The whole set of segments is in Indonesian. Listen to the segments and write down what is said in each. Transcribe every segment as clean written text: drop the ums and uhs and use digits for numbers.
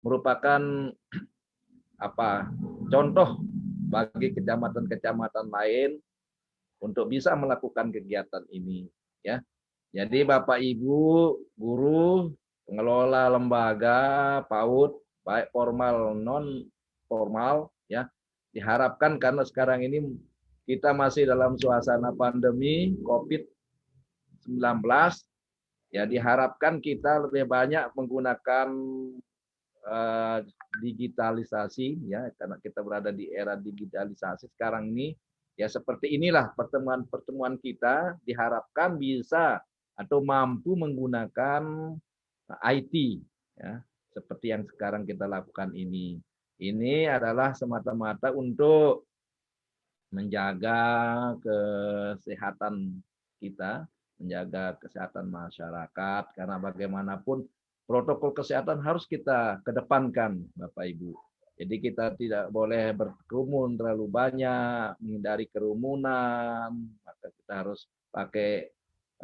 merupakan contoh bagi kecamatan-kecamatan lain untuk bisa melakukan kegiatan ini, ya. Jadi Bapak Ibu guru, pengelola lembaga PAUD baik formal non formal, ya, diharapkan karena sekarang ini kita masih dalam suasana pandemi COVID-19, ya, diharapkan kita lebih banyak menggunakan digitalisasi, ya, karena kita berada di era digitalisasi sekarang ini, ya, seperti inilah pertemuan-pertemuan kita diharapkan bisa atau mampu menggunakan IT, ya, seperti yang sekarang kita lakukan ini. Ini adalah semata-mata untuk menjaga kesehatan kita, menjaga kesehatan masyarakat, karena bagaimanapun protokol kesehatan harus kita kedepankan, Bapak Ibu. Jadi kita tidak boleh berkerumun terlalu banyak, menghindari kerumunan, maka kita harus pakai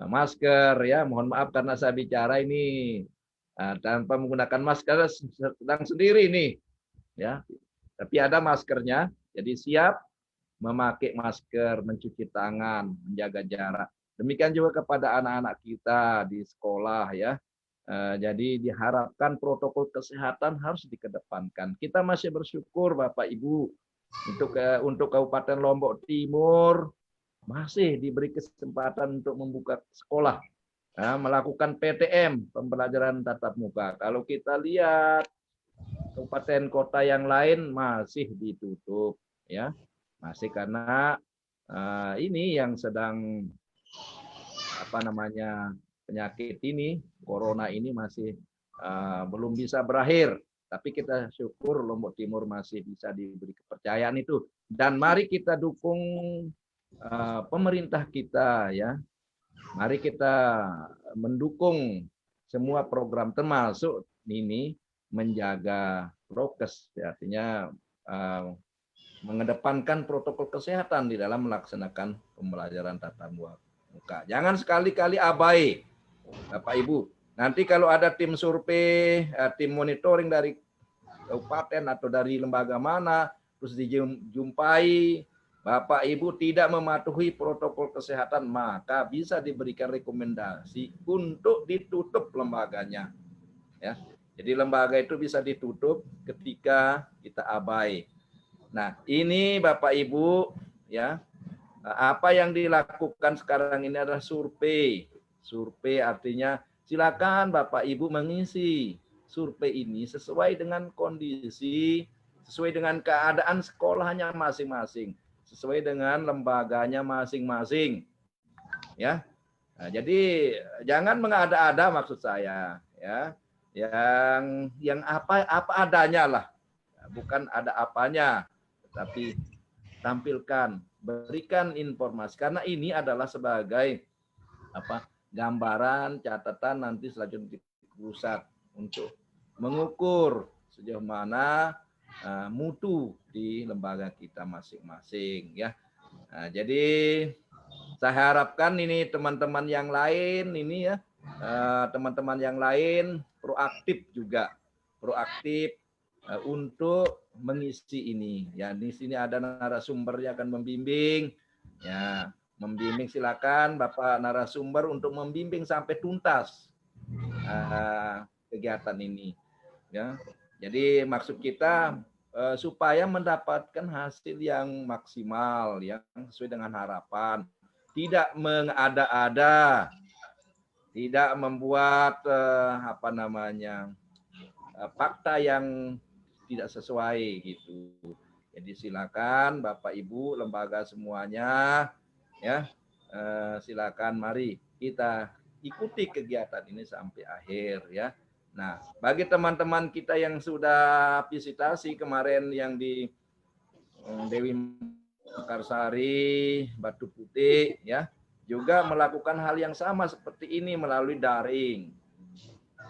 masker, ya. Mohon maaf karena saya bicara ini tanpa menggunakan masker sedang sendiri ini, ya. Tapi ada maskernya, jadi siap memakai masker, mencuci tangan, menjaga jarak. Demikian juga kepada anak-anak kita di sekolah, ya. Jadi diharapkan protokol kesehatan harus dikedepankan. Kita masih bersyukur Bapak Ibu untuk Kabupaten Lombok Timur masih diberi kesempatan untuk membuka sekolah, melakukan PTM, pembelajaran tatap muka. Kalau kita lihat kabupaten kota yang lain masih ditutup, ya, masih karena ini yang sedang penyakit ini, corona ini masih belum bisa berakhir. Tapi kita syukur Lombok Timur masih bisa diberi kepercayaan itu. Dan mari kita dukung pemerintah kita, ya. Mari kita mendukung semua program termasuk ini menjaga prokes, artinya mengedepankan protokol kesehatan di dalam melaksanakan pembelajaran tatap muka. Jangan sekali-kali abai, Bapak Ibu. Nanti kalau ada tim survei, tim monitoring dari kabupaten atau dari lembaga mana, terus dijumpai Bapak Ibu tidak mematuhi protokol kesehatan, maka bisa diberikan rekomendasi untuk ditutup lembaganya, ya. Jadi lembaga itu bisa ditutup ketika kita abai. Nah, ini Bapak Ibu, ya, apa yang dilakukan sekarang ini adalah survei. Survei artinya silakan Bapak Ibu mengisi survei ini sesuai dengan kondisi, sesuai dengan keadaan sekolahnya masing-masing, sesuai dengan lembaganya masing-masing, ya. Nah, jadi jangan mengada-ada maksud saya, ya. Yang apa adanya lah. Bukan ada apanya, tetapi tampilkan, berikan informasi, karena ini adalah sebagai gambaran, catatan nanti selanjutnya di pusat untuk mengukur sejauh mana mutu di lembaga kita masing-masing, ya. Nah, jadi saya harapkan ini teman-teman yang lain ini, ya, teman-teman yang lain proaktif juga, proaktif untuk mengisi ini. Ya, di sini ada narasumber yang akan membimbing, ya, membimbing. Silakan Bapak narasumber untuk membimbing sampai tuntas kegiatan ini, ya. Jadi maksud kita supaya mendapatkan hasil yang maksimal, yang sesuai dengan harapan, tidak mengada-ada, tidak membuat fakta yang tidak sesuai gitu. Jadi silakan Bapak Ibu lembaga semuanya, ya, silakan mari kita ikuti kegiatan ini sampai akhir, ya. Nah, bagi teman-teman kita yang sudah visitasi kemarin yang di Dewi Mekarsari, Batu Putih, ya, juga melakukan hal yang sama seperti ini melalui daring.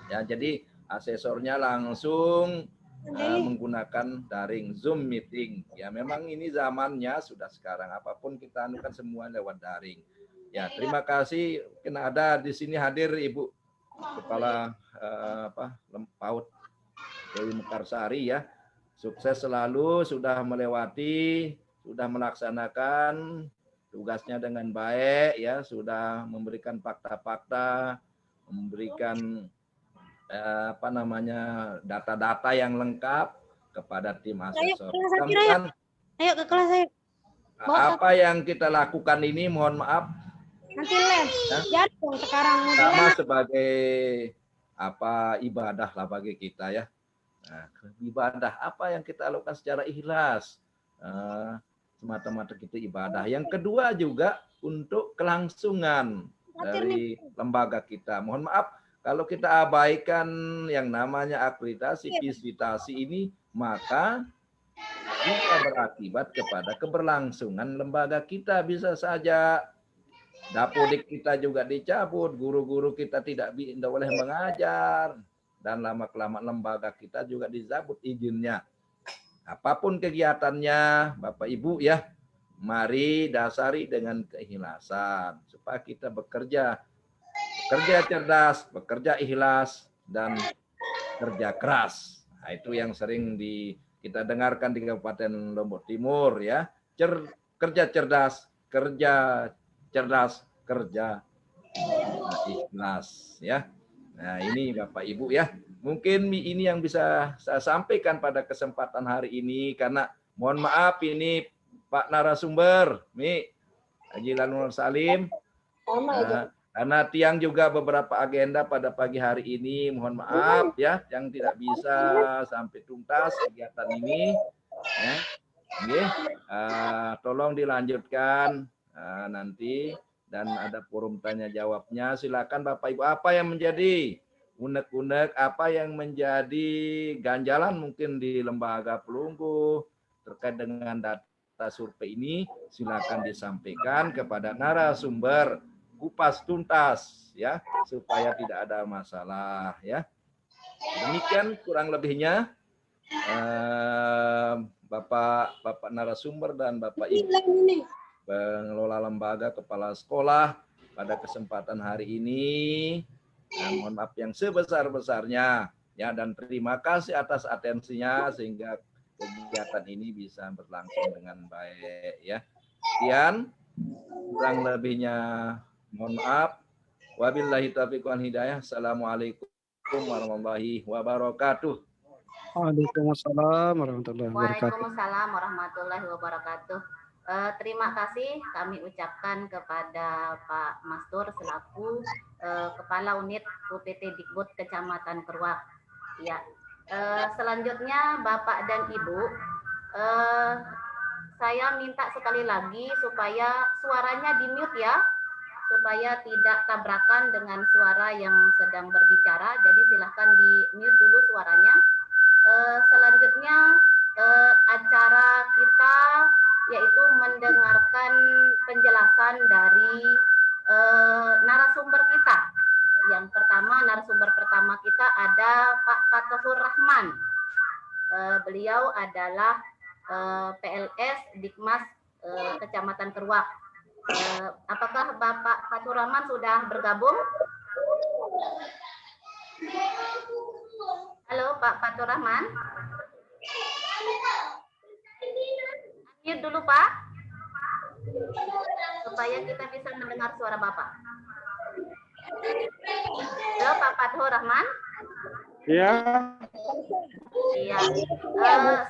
Ya, jadi asesornya langsung menggunakan daring, Zoom meeting. Ya, memang ini zamannya sudah sekarang, apapun kita anukan semua lewat daring. Ya, terima kasih. Mungkin ada di sini hadir Ibu Kepala PAUD Dewi Mekarsari ya. Sukses selalu, sudah melaksanakan tugasnya dengan baik ya, sudah memberikan fakta-fakta, memberikan data-data yang lengkap kepada tim asesor. Mudah-mudahan ayo ke kelas saya. Apa yang kita lakukan ini, mohon maaf, nanti les ya? Jatuh sekarang sama sebagai ibadah lah bagi kita ya. Nah, ibadah apa yang kita lakukan secara ikhlas, semata-mata kita ibadah. Yang kedua juga untuk kelangsungan dari lembaga kita. Mohon maaf kalau kita abaikan yang namanya akreditasi, visitasi ini, maka bisa berakibat kepada keberlangsungan lembaga kita. Bisa saja dapodik kita juga dicabut, guru-guru kita tidak boleh mengajar, dan lama-kelamaan lembaga kita juga dicabut izinnya. Apapun kegiatannya, Bapak Ibu ya, mari dasari dengan keikhlasan supaya kita bekerja cerdas, bekerja ikhlas, dan kerja keras. Nah, itu yang sering kita dengarkan di Kabupaten Lombok Timur ya. Kerja cerdas, kerja ikhlas ya. Nah, ini Bapak Ibu ya. Mungkin ini yang bisa saya sampaikan pada kesempatan hari ini, karena mohon maaf ini Pak narasumber, Haji Lanul Salim. Karena tiang juga beberapa agenda pada pagi hari ini, mohon maaf ya, yang tidak bisa sampai tuntas kegiatan ini. Ya. Tolong dilanjutkan nanti, dan ada forum tanya jawabnya. Silakan Bapak Ibu, apa yang menjadi unek-unek, apa yang menjadi ganjalan mungkin di lembaga pelunggu terkait dengan data survei ini, silakan disampaikan kepada narasumber kupas tuntas ya, supaya tidak ada masalah ya. Demikian kurang lebihnya Bapak narasumber dan Bapak Ibu pengelola lembaga, kepala sekolah pada kesempatan hari ini. Mohon maaf yang sebesar-besarnya ya, dan terima kasih atas atensinya sehingga kegiatan ini bisa berlangsung dengan baik ya. Sekian, kurang lebihnya mohon maaf. Wabillahi taufiq wal hidayah. Assalamualaikum warahmatullahi wabarakatuh. Waalaikumsalam warahmatullahi wabarakatuh. Waalaikumsalam warahmatullahi wabarakatuh. Terima kasih kami ucapkan kepada Pak Mastur selaku Kepala Unit UPT Dikbud Kecamatan Keruak. Ya, selanjutnya Bapak dan Ibu, saya minta sekali lagi supaya suaranya di-mute ya, supaya tidak tabrakan dengan suara yang sedang berbicara. Jadi silahkan di-mute dulu suaranya. Selanjutnya acara kita yaitu mendengarkan penjelasan dari narasumber kita. Yang pertama, narasumber pertama kita ada Pak Fatahur Rahman. Beliau adalah PLS Dikmas Kecamatan Keruak. Apakah Bapak Fatahur Rahman sudah bergabung? Halo Pak Fatahur Rahman. Unmute dulu Pak, supaya kita bisa mendengar suara Bapak. Halo Pak Fatahur Rahman. Ya. Iya.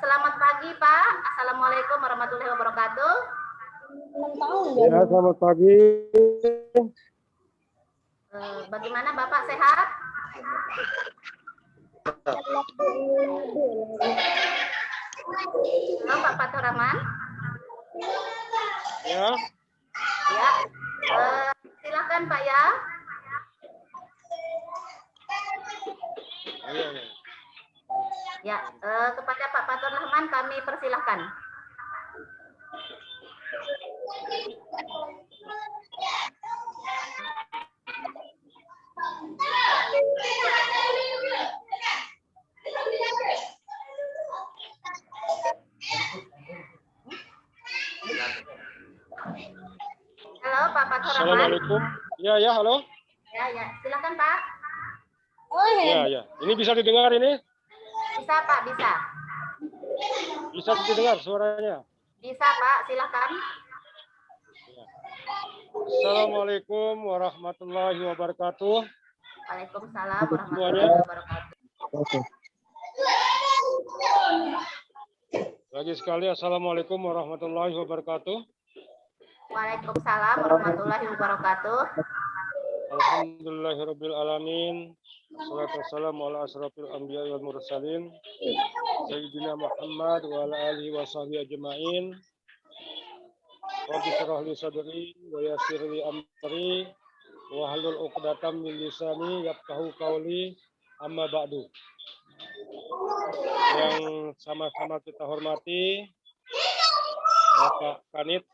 Selamat pagi Pak. Assalamualaikum warahmatullahi wabarakatuh. Ya, selamat pagi. Bagaimana Bapak, sehat? Halo Pak Fatahur Rahman. Ya. Ya. Silakan Pak ya. Ya, kepada Pak Fatahur Rahman kami persilahkan. Halo Pak Fatahur Rahman. Assalamualaikum. Ya, halo. Ya, silakan Pak. Ya. Ini bisa didengar ini? Bisa Pak, bisa. Bisa didengar suaranya? Bisa Pak, silakan. Assalamualaikum warahmatullahi wabarakatuh. Waalaikumsalam warahmatullahi wabarakatuh. Oke. Lagi sekali, Assalamualaikum warahmatullahi wabarakatuh. Waalaikumsalam warahmatullahi wabarakatuh. Alhamdulillahirabbil alamin. Wassalatu wassalamu ala asrofil anbiya wal mursalin. Sayyidina Muhammad wa ala alihi wa sahbihi ajma'in. Rabbi shrah li sadri wa yassir li amri wa hlul 'uqdatam min lisani yafqahu qawli. Amma ba'du. Yang sama-sama kita hormati Bapak Kanit.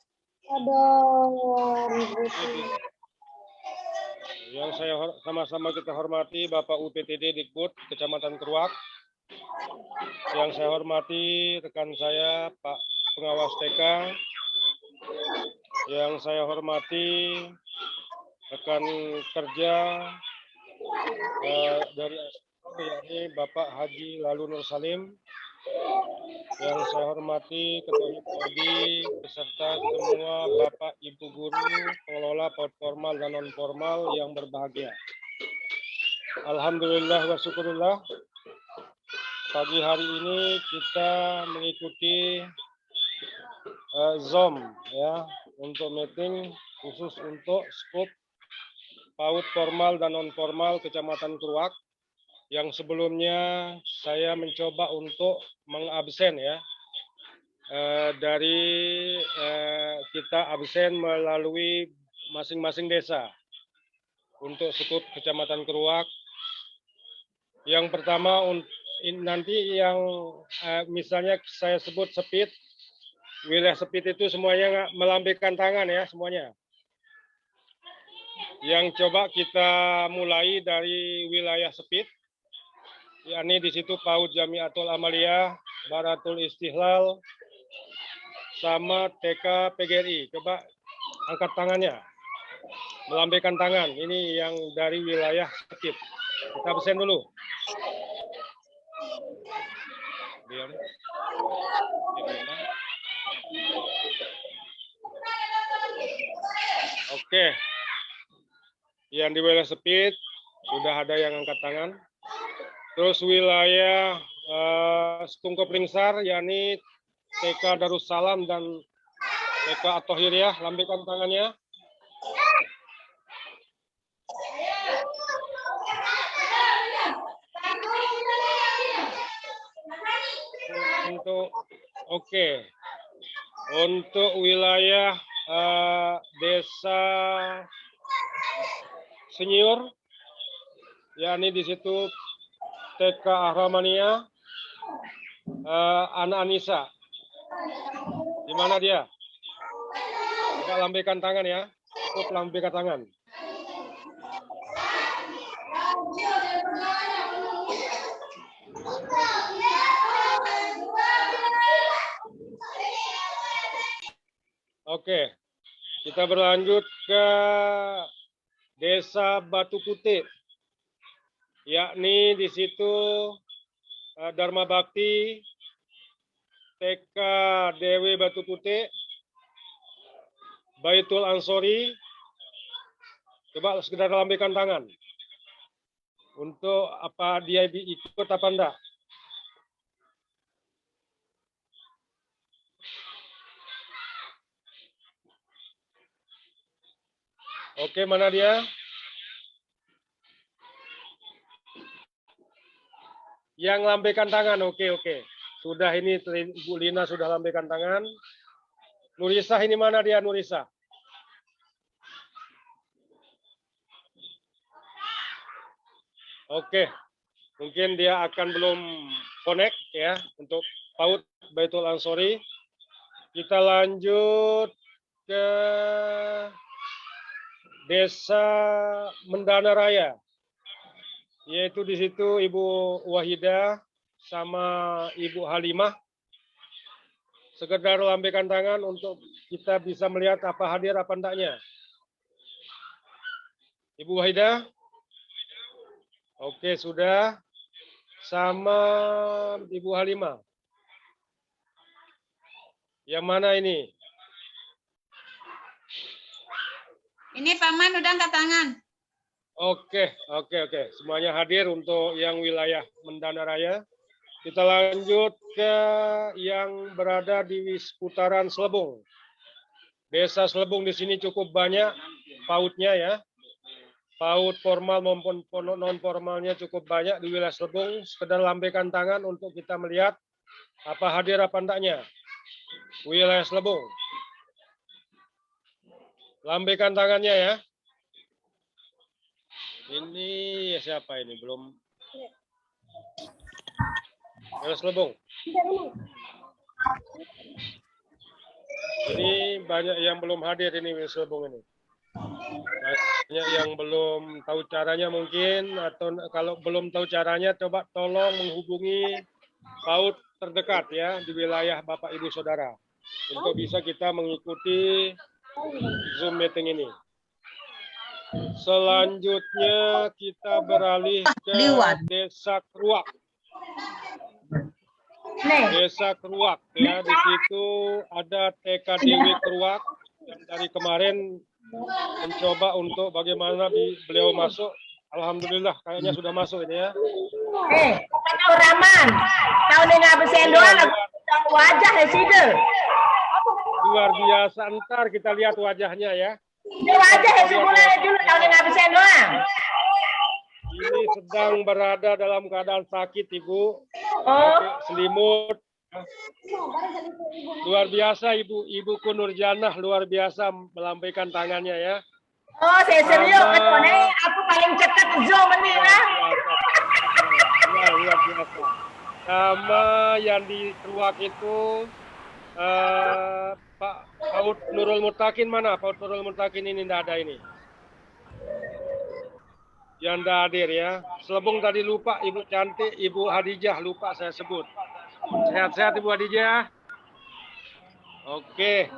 Yang saya sama-sama kita hormati Bapak UPTD Dikbud Kecamatan Keruak. Yang saya hormati rekan saya Pak Pengawas TK. Yang saya hormati rekan kerja dari yakni Bapak Haji Lalu Nur Salim. Yang saya hormati Ketua HIPODI beserta semua Bapak Ibu guru, pengelola PAUD formal dan non formal yang berbahagia. Alhamdulillah wa syukurillah. Pagi hari ini kita mengikuti Zoom ya untuk meeting khusus untuk skup PAUD formal dan non formal Kecamatan Keruak. Yang sebelumnya saya mencoba untuk mengabsen ya dari kita absen melalui masing-masing desa untuk skup Kecamatan Keruak. Yang pertama nanti yang misalnya saya sebut sepit, wilayah sepit itu semuanya melambaikan tangan ya semuanya. Yang coba kita mulai dari wilayah sepit. Yakni di situ PAUD Jamiatul Amaliyah, Baratul Istihlal, sama TK PGRI. Coba angkat tangannya, melambaikan tangan. Ini yang dari wilayah Sepit. Kita absen dulu. Diam. Oke. Yang di wilayah Sepit sudah ada yang angkat tangan. Terus wilayah Setungkep Lingsar, yakni TK Darussalam dan TK At-Tahiriyah, lambaikan tangannya. Untuk wilayah Desa Senior, yakni di situ TK Ahramania, Ana Anissa. Di mana dia? Coba lambaikan tangan ya. Cukup lambaikan tangan. Oke. Kita berlanjut ke Desa Batu Putih. Yakni di situ Dharma Bakti, TK Dewi Batu Putih, Baitul Ansori. Coba sekedar lambaikan tangan. Untuk apa dia ikut apa enggak? Oke, mana dia? Yang lambaikan tangan, oke. Sudah ini Bu Lina sudah lambaikan tangan. Nurisa ini mana dia Nurisa? Oke, mungkin dia akan belum connect ya untuk PAUD Baitul Ansori. Kita lanjut ke Desa Mendana Raya. Yaitu di situ Ibu Wahidah sama Ibu Halimah. Sekedar lambaikan tangan untuk kita bisa melihat apa hadir apa enggaknya. Ibu Wahidah? Oke, sudah. sama Ibu Halimah. Yang mana ini? Ini Paman udah angkat tangan. Oke. Semuanya hadir untuk yang wilayah Mendana Raya. Kita lanjut ke yang berada di seputaran Selebung. Desa Selebung di sini cukup banyak PAUD-nya ya. PAUD formal maupun non formalnya cukup banyak di wilayah Selebung. Sekedar lambaikan tangan untuk kita melihat apa hadir apa enggaknya. Wilayah Selebung. Lambaikan tangannya ya. Ini siapa ini? Belum. Wilayah Selebung. Ini banyak yang belum hadir ini wilayah Selebung ini. Banyak yang belum tahu caranya mungkin, atau kalau belum tahu caranya coba tolong menghubungi PAUD terdekat ya di wilayah Bapak Ibu Saudara untuk bisa kita mengikuti Zoom meeting ini. Selanjutnya kita beralih ke Desa Keruak. Desa Keruak ya, di situ ada TKDW Keruak yang dari kemarin mencoba untuk bagaimana beliau masuk. Alhamdulillah kayaknya sudah masuk ini ya. Raman, tahun ini absen doang wajah di situ. Luar biasa, ntar kita lihat wajahnya ya. Dia wajah itu mulai dulu tahun ini absen doang. Ini sedang berada dalam keadaan sakit Ibu, selimut. Luar biasa Ibuku Nurjanah, luar biasa melambaikan tangannya ya. Oh, saya serius, aku paling cepat Zoom ini lah. Luar biasa. Sama yang di Keruak itu Pak PAUD Nurul Mutakin mana? PAUD Nurul Mutakin ini tidak ada ini. Yang tidak hadir ya. Selebung tadi lupa Ibu cantik, Ibu Hadijah lupa saya sebut. Sehat-sehat Ibu Hadijah. Oke.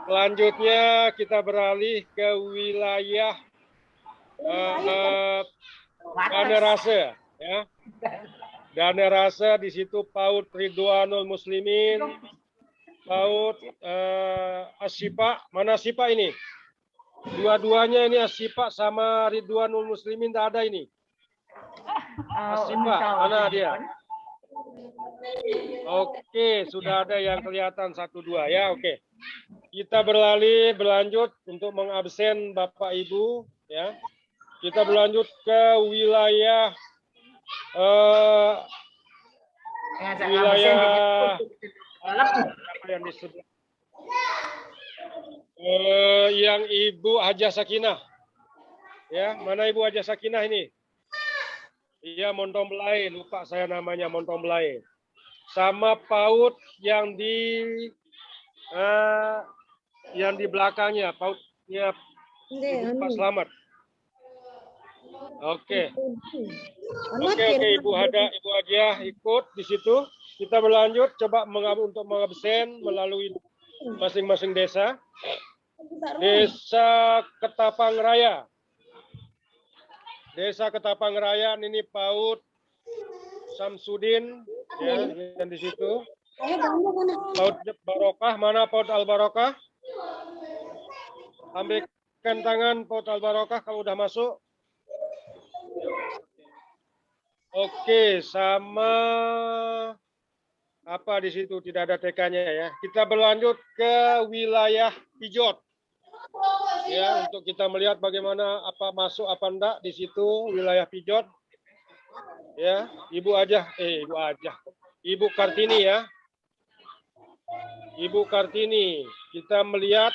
Selanjutnya kita beralih ke wilayah Danarase ya. Danarase di situ PAUD Ridwanul Muslimin, PAUD Asyifa. Mana Asyifa ini? Dua-duanya ini Asyifa sama Ridwanul Muslimin tidak ada ini. Asyifa, mana dia? Oke, sudah ada yang kelihatan 1, 2 ya. Oke. Kita berlanjut untuk mengabsen Bapak Ibu ya. Kita berlanjut ke wilayah apa yang disebut yang Ibu Hajah Sakinah ya. Mana Ibu Hajah Sakinah ini? Iya, Montong Belai, lupa saya namanya, Montong Belai. Sama PAUD yang di belakangnya, PAUD-nya Pak Slamet. Oke, Ibu Hajah ikut di situ. Kita berlanjut, coba untuk mengabsen melalui masing-masing desa. Desa Ketapang Raya. Desa Ketapang Raya ini PAUD Samsudin ya, yang di situ. PAUD Barokah, mana PAUD Al Barokah? Lambaikan tangan PAUD Al Barokah kalau udah masuk. Oke, sama apa di situ tidak ada TK-nya ya. Kita berlanjut ke wilayah Pijot. Ya, untuk kita melihat bagaimana apa masuk apa enggak di situ wilayah Pijot. Ya, Ibu Kartini ya. Ibu Kartini, kita melihat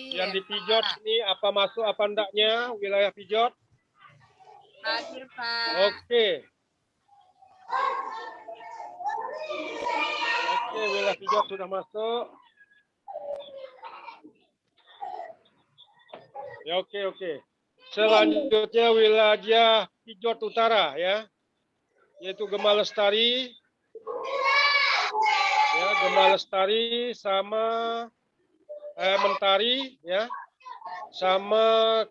yang di Pijot ini apa masuk apa enggaknya wilayah Pijot. Hadir, Pak. Oke, wilayah Pijot sudah masuk. Ya, oke. Selanjutnya wilayah Pijot Utara ya, yaitu Gema Lestari. Ya, Gema Lestari sama Mentari ya, sama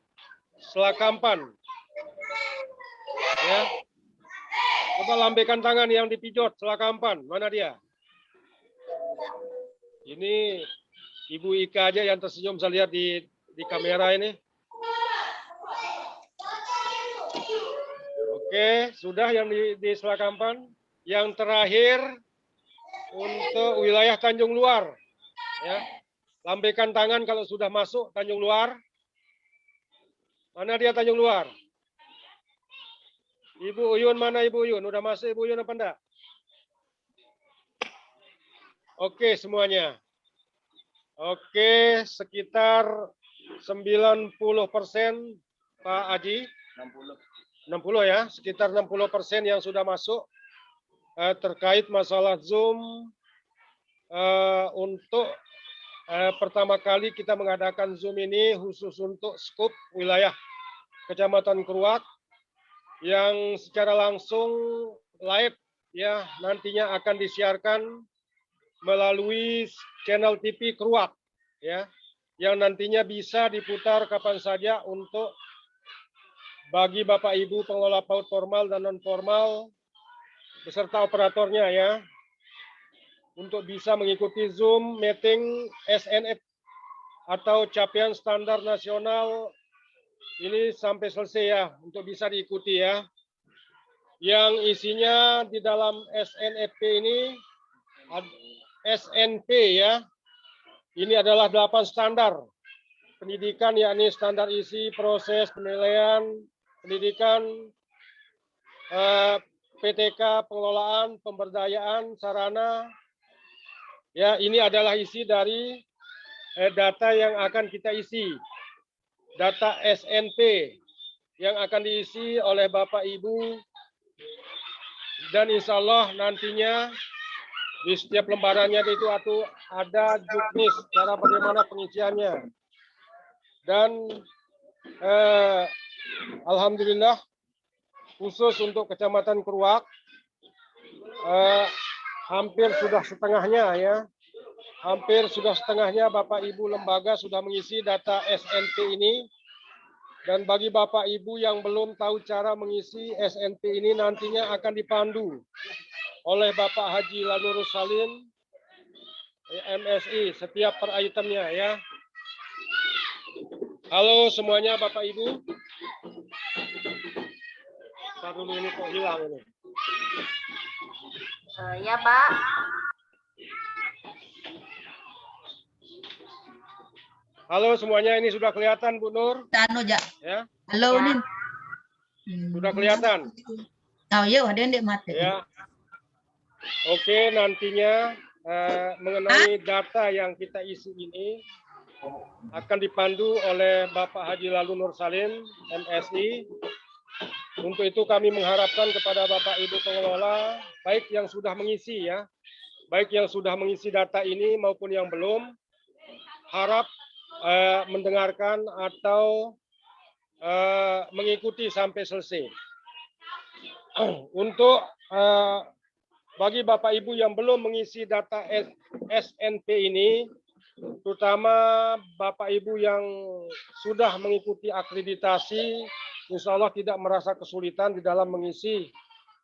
Selakampan. Ya. Coba lambaikan tangan yang dipijot selakampan. Mana dia? Ini Ibu Ika aja yang tersenyum, saya lihat di kamera ini. Oke, sudah yang di selakampan. Yang terakhir untuk wilayah Tanjung Luar. Ya. Lambaikan tangan kalau sudah masuk Tanjung Luar. Mana dia Tanjung Luar? Ibu Uyun, mana Ibu Uyun? Udah masuk Ibu Uyun apa enggak? Oke semuanya. Oke, sekitar 90% Pak Aji. 60 ya, sekitar 60% yang sudah masuk terkait masalah Zoom. Untuk pertama kali kita mengadakan Zoom ini khusus untuk skup wilayah Kecamatan Keruak yang secara langsung live ya, nantinya akan disiarkan melalui channel TV Keruak ya, yang nantinya bisa diputar kapan saja untuk bagi Bapak Ibu pengelola PAUD formal dan non formal beserta operatornya ya, untuk bisa mengikuti Zoom meeting SNF atau capaian standar nasional ini sampai selesai ya, untuk bisa diikuti ya. Yang isinya di dalam SNFP ini, SNP ya, ini adalah 8 standar pendidikan, yakni standar isi, proses, penilaian, pendidikan, PTK, pengelolaan, pemberdayaan, sarana. Ya, ini adalah isi dari data yang akan kita isi. Data SNP yang akan diisi oleh Bapak Ibu, dan insya Allah nantinya di setiap lembarannya itu ada juknis cara bagaimana pengisiannya. Dan alhamdulillah khusus untuk Kecamatan Keruak hampir sudah setengahnya ya. Hampir sudah setengahnya Bapak Ibu lembaga sudah mengisi data SNP ini. Dan bagi Bapak Ibu yang belum tahu cara mengisi SNP ini, nantinya akan dipandu oleh Bapak Haji Lanurus Salim, MSI, setiap per itemnya ya. Halo semuanya Bapak Ibu. Ntar dulu ini kok hilang ini. Ya Pak. Halo semuanya, ini sudah kelihatan Bu Nur? Tano ja. Ya. Halo Nin. Sudah kelihatan? Oh iya, ada yang mati. Ya. Oke, nantinya mengenai data yang kita isi ini akan dipandu oleh Bapak Haji Lalu Nur Salim, MSI. Untuk itu kami mengharapkan kepada Bapak Ibu pengelola, baik yang sudah mengisi ya, baik yang sudah mengisi data ini maupun yang belum, harap mendengarkan atau mengikuti sampai selesai. Untuk bagi Bapak Ibu yang belum mengisi data SNP ini, terutama Bapak Ibu yang sudah mengikuti akreditasi, insya Allah tidak merasa kesulitan di dalam mengisi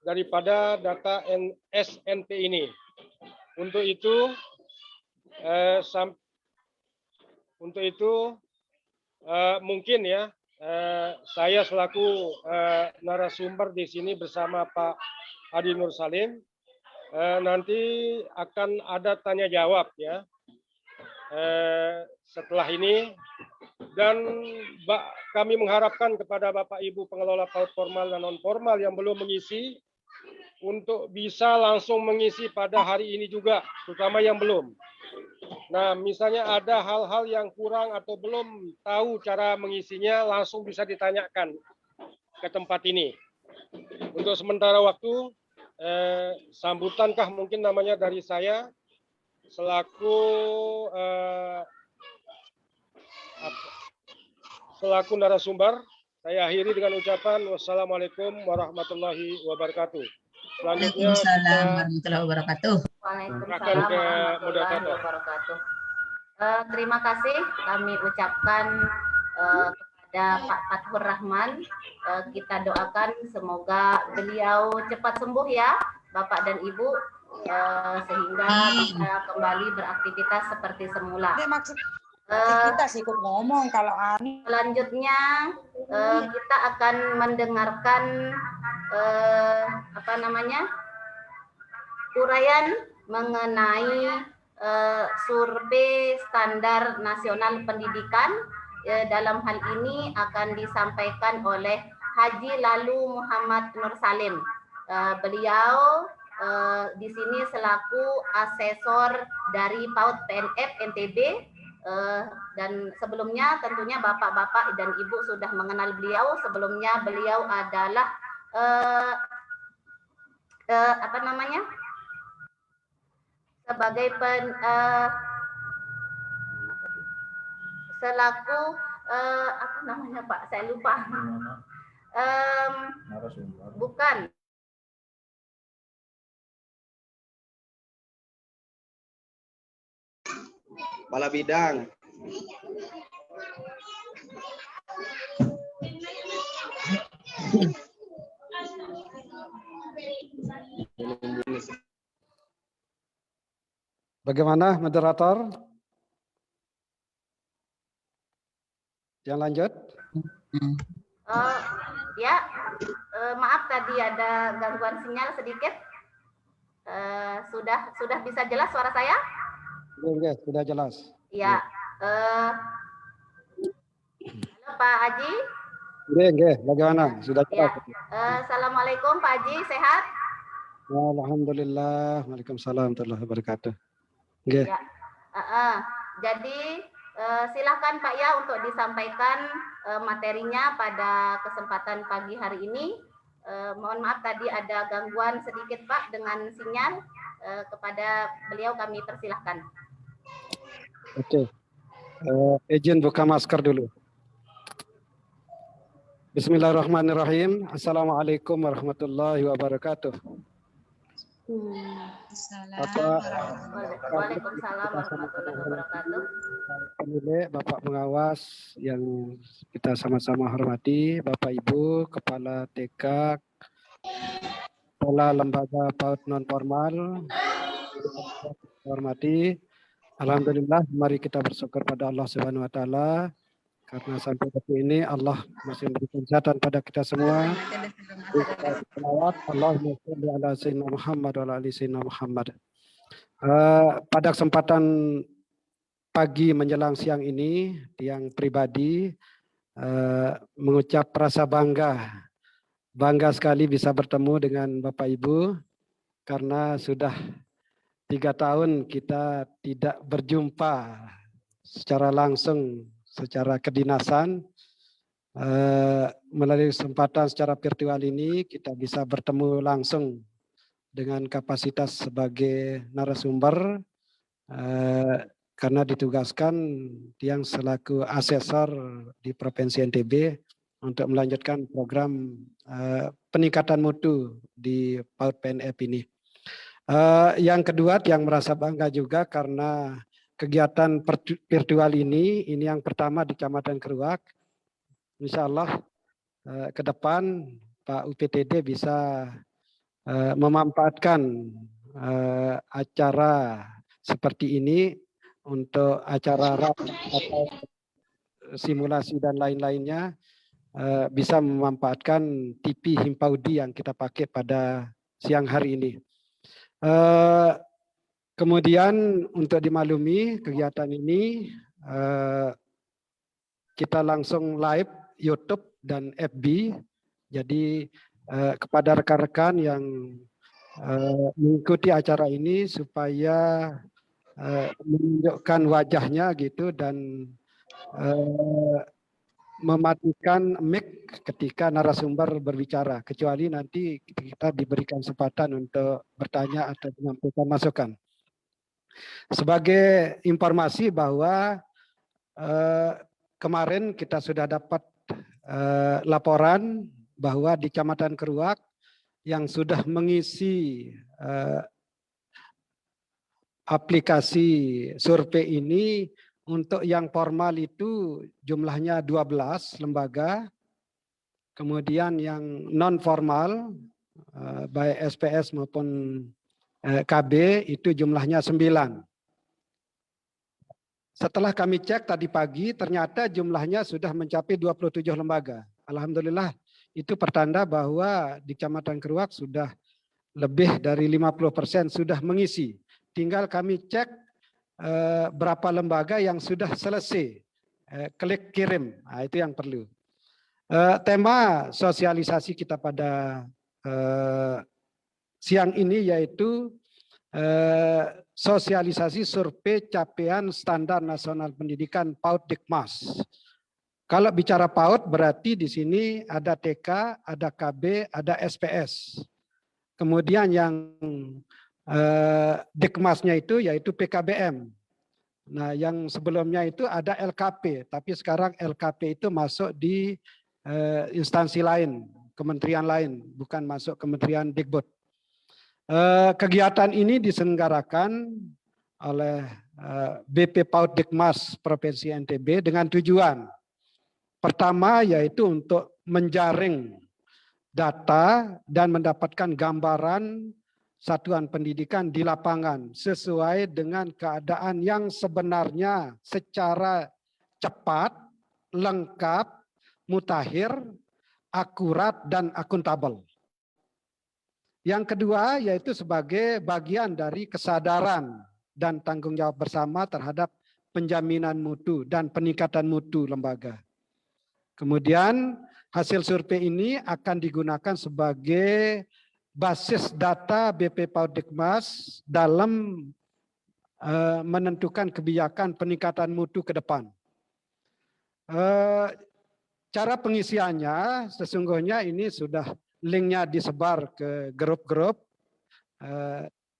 daripada data SNP ini. Untuk itu, mungkin ya, saya selaku narasumber di sini bersama Pak Hadi Nur Salim, nanti akan ada tanya jawab ya setelah ini, dan kami mengharapkan kepada Bapak Ibu pengelola PAUD formal dan non formal yang belum mengisi untuk bisa langsung mengisi pada hari ini juga, terutama yang belum. Nah, misalnya ada hal-hal yang kurang atau belum tahu cara mengisinya, langsung bisa ditanyakan ke tempat ini. Untuk sementara waktu, sambutankah mungkin namanya dari saya selaku narasumber, saya akhiri dengan ucapan wassalamualaikum warahmatullahi wabarakatuh. Selanjutnya Waalaikumsalam warahmatullahi wabarakatuh. Waalaikumsalam warahmatullahi wabarakatuh. Terima kasih kami ucapkan kepada kepada Pak Fathur Rahman. Kita doakan semoga beliau cepat sembuh ya, Bapak dan Ibu, sehingga bisa kembali beraktivitas seperti semula. Maksud kita sih ikut ngomong kalau Ani. Selanjutnya kita akan mendengarkan uraian mengenai survei standar nasional pendidikan. Dalam hal ini akan disampaikan oleh Haji Lalu Muhammad Nur Salim. Beliau di sini selaku asesor dari PAUD PNF NTB, dan sebelumnya tentunya bapak-bapak dan ibu sudah mengenal beliau. Sebelumnya beliau adalah sebagai selaku Pak, saya lupa. Bukan. Kepala bidang. Bagaimana moderator? Yang lanjut? Maaf tadi ada gangguan sinyal sedikit. Sudah bisa jelas suara saya? Ya, sudah jelas. Ya. Halo Pak Haji. Oke, bagaimana? Sudah jelas. Ya. Assalamualaikum Pak Haji, sehat? Alhamdulillah. Waalaikumsalam warahmatullahi wabarakatuh. Oke. Ya. Jadi silakan Pak ya untuk disampaikan materinya pada kesempatan pagi hari ini. Mohon maaf tadi ada gangguan sedikit Pak dengan sinyal. Kepada beliau kami persilahkan. Oke. Izin buka masker dulu. Bismillahirrahmanirrahim. Assalamualaikum warahmatullahi wabarakatuh. Waalaikumsalam warahmatullahi wabarakatuh. Pemilik, Bapak pengawas yang kita sama-sama hormati, Bapak Ibu, Kepala TK, Kepala Lembaga PAUD Non Formal, hormati. Alhamdulillah, mari kita bersyukur pada Allah Subhanahu Wa Taala karena sampai detik ini Allah masih memberikan kesehatan pada kita semua. Allahumma shalli ala sayyidina Muhammad wa ala ali sayyidina Muhammad. Pada kesempatan pagi menjelang siang ini, yang pribadi mengucap rasa bangga sekali bisa bertemu dengan Bapak Ibu karena sudah 3 tahun kita tidak berjumpa secara langsung, secara kedinasan. Melalui kesempatan secara virtual ini kita bisa bertemu langsung dengan kapasitas sebagai narasumber karena ditugaskan yang selaku asesor di Provinsi NTB untuk melanjutkan program peningkatan mutu di PAUD PNF ini. Yang kedua, yang merasa bangga juga karena kegiatan virtual ini yang pertama di Kecamatan Keruak. Insya Allah ke depan Pak UPTD bisa memanfaatkan acara seperti ini untuk acara rapat atau simulasi dan lain-lainnya, bisa memanfaatkan TV Himpaudi yang kita pakai pada siang hari ini. Kemudian untuk dimaklumi kegiatan ini kita langsung live YouTube dan FB. Jadi kepada rekan-rekan yang mengikuti acara ini supaya menunjukkan wajahnya gitu dan mematikan mic ketika narasumber berbicara, kecuali nanti kita diberikan kesempatan untuk bertanya atau menyampaikan masukan. Sebagai informasi bahwa kemarin kita sudah dapat laporan bahwa di Kecamatan Keruak yang sudah mengisi aplikasi survei ini untuk yang formal itu jumlahnya 12 lembaga. Kemudian yang non formal baik SPS maupun KB itu jumlahnya 9. Setelah kami cek tadi pagi, ternyata jumlahnya sudah mencapai 27 lembaga. Alhamdulillah, itu pertanda bahwa di Kecamatan Keruak sudah lebih dari 50% sudah mengisi. Tinggal kami cek berapa lembaga yang sudah selesai. Klik kirim, nah, itu yang perlu. Tema sosialisasi kita pada siang ini yaitu sosialisasi survei capaian standar nasional pendidikan PAUD Dikmas. Kalau bicara PAUD berarti di sini ada TK, ada KB, ada SPS. Kemudian yang Dikmasnya itu yaitu PKBM. Nah, yang sebelumnya itu ada LKP, tapi sekarang LKP itu masuk di instansi lain, kementerian lain, bukan masuk Kementerian Dikbud. Kegiatan ini diselenggarakan oleh BP PAUD Dikmas Provinsi NTB dengan tujuan pertama yaitu untuk menjaring data dan mendapatkan gambaran satuan pendidikan di lapangan sesuai dengan keadaan yang sebenarnya secara cepat, lengkap, mutakhir, akurat, dan akuntabel. Yang kedua yaitu sebagai bagian dari kesadaran dan tanggung jawab bersama terhadap penjaminan mutu dan peningkatan mutu lembaga. Kemudian hasil survei ini akan digunakan sebagai basis data BP PAUD Dikmas dalam menentukan kebijakan peningkatan mutu ke depan. Cara pengisiannya sesungguhnya ini sudah linknya disebar ke grup-grup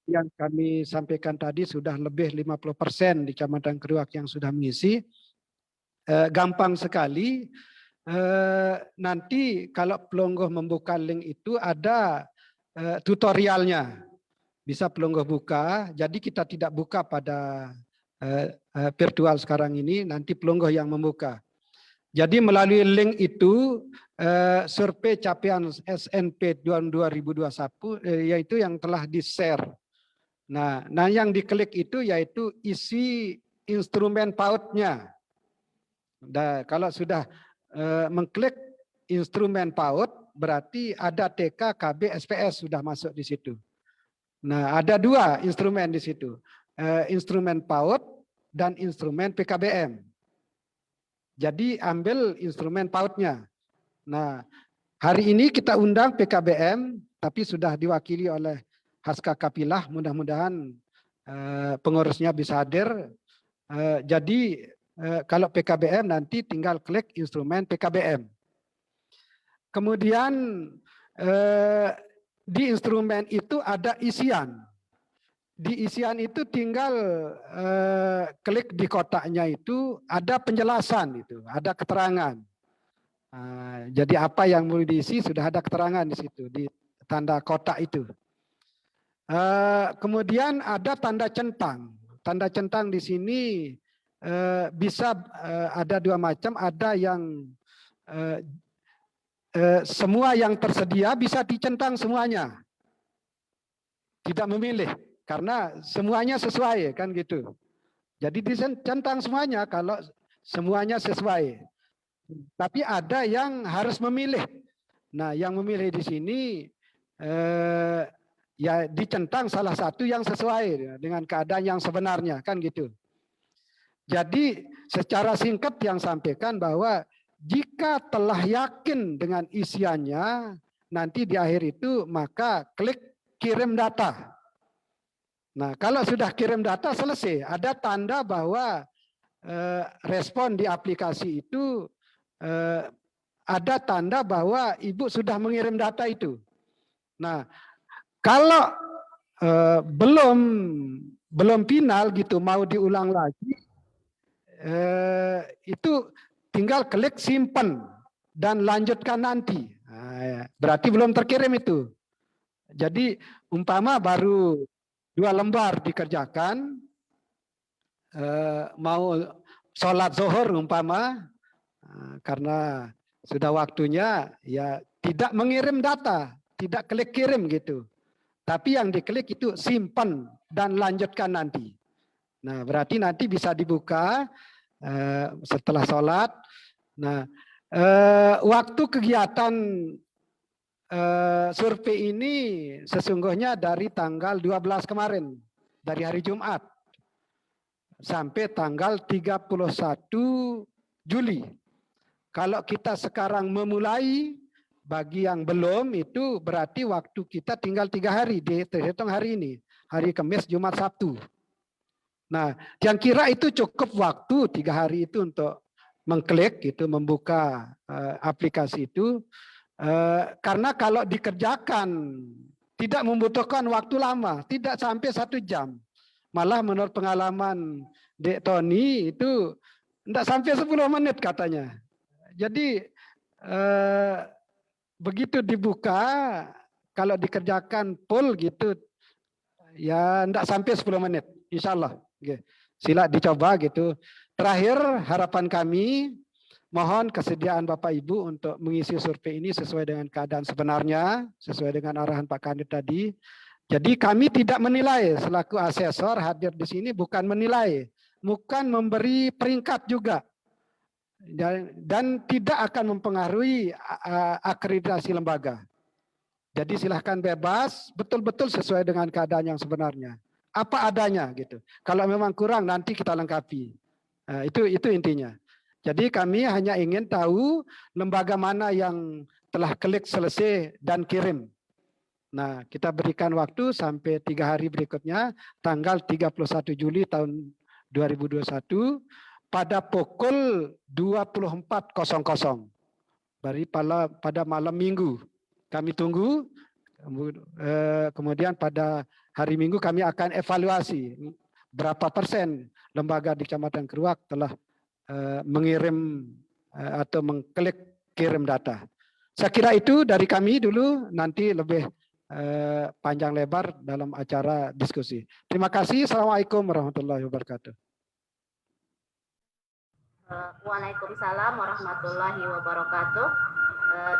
yang kami sampaikan tadi sudah lebih 50% di Kecamatan Keruak yang sudah mengisi. Gampang sekali. Nanti kalau Pelungguh membuka link itu ada tutorialnya. Bisa Pelungguh buka. Jadi kita tidak buka pada virtual sekarang ini. Nanti Pelungguh yang membuka. Jadi melalui link itu survei capaian SNP 2021 yaitu yang telah di-share. Nah, yang diklik itu yaitu isi instrumen PAUD-nya. Nah, kalau sudah mengklik instrumen PAUD berarti ada TK, KB, SPS sudah masuk di situ. Nah, ada dua instrumen di situ. Instrumen PAUD dan instrumen PKBM. Jadi ambil instrumen PAUD-nya. Nah, hari ini kita undang PKBM, tapi sudah diwakili oleh Haska Kapilah. Mudah-mudahan pengurusnya bisa hadir. Jadi kalau PKBM nanti tinggal klik instrumen PKBM. Kemudian di instrumen itu ada isian. Di isian itu tinggal klik di kotaknya itu ada penjelasan itu, ada keterangan. Jadi apa yang mau diisi sudah ada keterangan di situ di tanda kotak itu. Kemudian ada tanda centang. Tanda centang di sini bisa ada dua macam. Ada yang semua yang tersedia bisa dicentang semuanya, tidak memilih. Karena semuanya sesuai kan gitu. Jadi dicentang semuanya kalau semuanya sesuai. Tapi ada yang harus memilih. Nah, yang memilih di sini ya dicentang salah satu yang sesuai dengan keadaan yang sebenarnya kan gitu. Jadi secara singkat yang sampaikan bahwa jika telah yakin dengan isiannya nanti di akhir itu maka klik kirim data. Nah, kalau sudah kirim data selesai, ada tanda bahwa respon di aplikasi itu ada tanda bahwa Ibu sudah mengirim data itu. Nah, kalau belum final gitu, mau diulang lagi, itu tinggal klik simpan dan lanjutkan nanti. Nah, berarti belum terkirim itu. Jadi umpama baru 2 lembar dikerjakan, sholat zuhur umpama, karena sudah waktunya ya tidak mengirim data, tidak klik kirim gitu. Tapi yang diklik itu simpan dan lanjutkan nanti. Nah, berarti nanti bisa dibuka setelah sholat. Nah, waktu kegiatan survei ini sesungguhnya dari tanggal 12 kemarin, dari hari Jumat sampai tanggal 31 Juli. Kalau kita sekarang memulai, bagi yang belum itu berarti waktu kita tinggal 3 hari, terhitung hari ini, hari Kamis, Jumat, Sabtu. Nah, yang kira itu cukup waktu 3 hari itu untuk mengklik, itu membuka aplikasi itu. Karena kalau dikerjakan tidak membutuhkan waktu lama, tidak sampai 1 jam. Malah menurut pengalaman Dek Tony itu tidak sampai 10 menit katanya. Jadi begitu dibuka, kalau dikerjakan full gitu, ya tidak sampai 10 menit, insya Allah. Sila dicoba gitu. Terakhir harapan kami, mohon kesediaan Bapak Ibu untuk mengisi survei ini sesuai dengan keadaan sebenarnya, sesuai dengan arahan Pak Kanit tadi. Jadi kami tidak menilai, selaku asesor hadir di sini bukan menilai, bukan memberi peringkat juga. Dan tidak akan mempengaruhi akreditasi lembaga. Jadi silahkan bebas, betul-betul sesuai dengan keadaan yang sebenarnya. Apa adanya gitu. Kalau memang kurang nanti kita lengkapi. Itu intinya. Jadi kami hanya ingin tahu lembaga mana yang telah klik selesai dan kirim. Nah, kita berikan waktu sampai 3 hari berikutnya, tanggal 31 Juli tahun 2021 pada pukul 24.00. Pada malam Minggu. Kami tunggu, kemudian pada hari Minggu kami akan evaluasi berapa persen lembaga di Kecamatan Keruak telah mengirim atau mengklik kirim data. Saya kira itu dari kami dulu, nanti lebih panjang lebar dalam acara diskusi. Terima kasih. Assalamualaikum warahmatullahi wabarakatuh. Waalaikumsalam warahmatullahi wabarakatuh.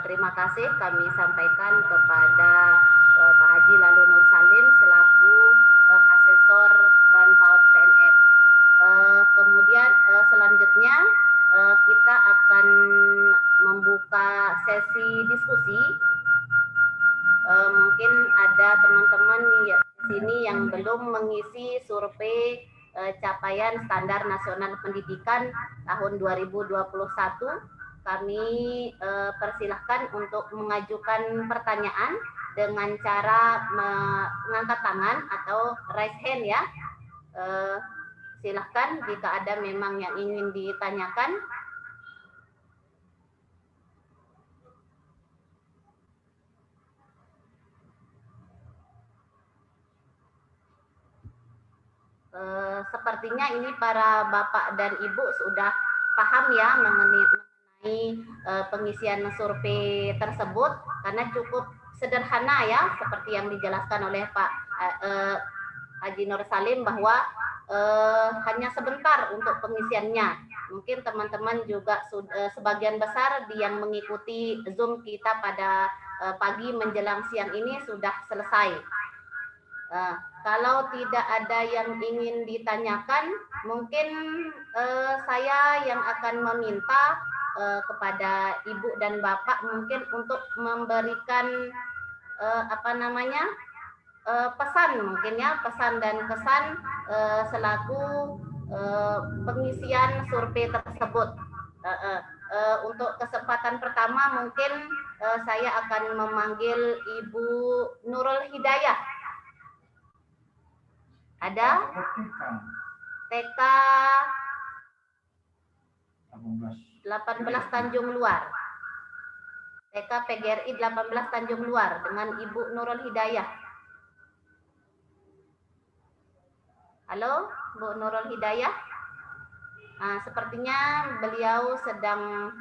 Terima kasih kami sampaikan kepada Pak Haji Lalu Nur Salim selaku asesor Ban PAUD PNF. Kemudian selanjutnya kita akan membuka sesi diskusi. Mungkin ada teman-teman di sini yang belum mengisi survei capaian standar nasional pendidikan tahun 2021. Kami persilahkan untuk mengajukan pertanyaan dengan cara mengangkat tangan atau raise hand ya. Silahkan jika ada memang yang ingin ditanyakan. Sepertinya ini para bapak dan ibu sudah paham ya mengenai pengisian survei tersebut, karena cukup sederhana ya, seperti yang dijelaskan oleh Pak Haji Nur Salim bahwa hanya sebentar untuk pengisiannya. Mungkin teman-teman juga sebagian besar yang mengikuti Zoom kita pada pagi menjelang siang ini sudah selesai. Kalau tidak ada yang ingin ditanyakan, mungkin saya yang akan meminta kepada Ibu dan Bapak mungkin untuk memberikan pesan mungkin ya, pesan dan kesan selaku pengisian survei tersebut. Untuk kesempatan pertama mungkin saya akan memanggil Ibu Nurul Hidayah. Ada TK 18 Tanjung Luar. TK PGRI 18 Tanjung Luar dengan Ibu Nurul Hidayah. Halo, Bu Nurul Hidayah. Nah, sepertinya beliau sedang